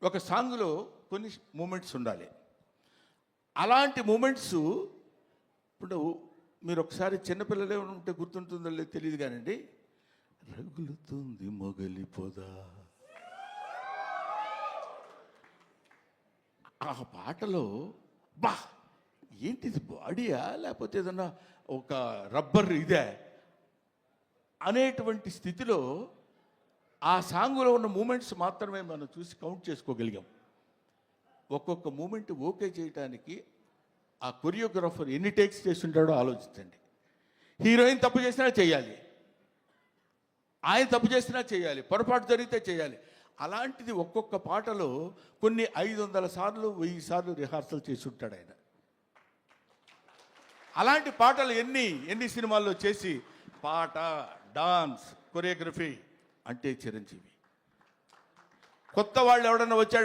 ఒక సాంగ్లో కొన్ని మూమెంట్స్ ఉండాలి. అలాంటి మూమెంట్స్ ఇప్పుడు మీరు ఒకసారి చిన్నపిల్లలే ఉంటే గుర్తుంటుందో లేదో తెలియదు కానండి, రగులుతుంది మొగలి పొద, ఆ పాటలో బా ఏంటిది బాడీయా లేకపోతే ఏదన్నా ఒక రబ్బర్ ఇదే అనేటువంటి స్థితిలో ఆ సాంగ్లో ఉన్న మూమెంట్స్ మాత్రమే మనం చూసి కౌంట్ చేసుకోగలిగాం. ఒక్కొక్క మూమెంట్ ఓకే చేయడానికి ఆ కొరియోగ్రాఫర్ ఎన్ని టేక్స్ చేస్తుంటాడో ఆలోచించండి. హీరోయిన్ తప్పు చేసినా చేయాలి, ఆయన తప్పు చేసినా చేయాలి, పొరపాటు జరిగితే చేయాలి. అలాంటిది ఒక్కొక్క పాటలో కొన్ని 500 సార్లు 1000 సార్లు రిహార్సల్ చేసి ఉంటాడు ఆయన. అలాంటి పాటలు ఎన్ని సినిమాల్లో చేసి పాట, డాన్స్, కొరియోగ్రఫీ అంటే చిరంజీవి. కొత్త వాళ్ళు ఎవడన్నా వచ్చాడు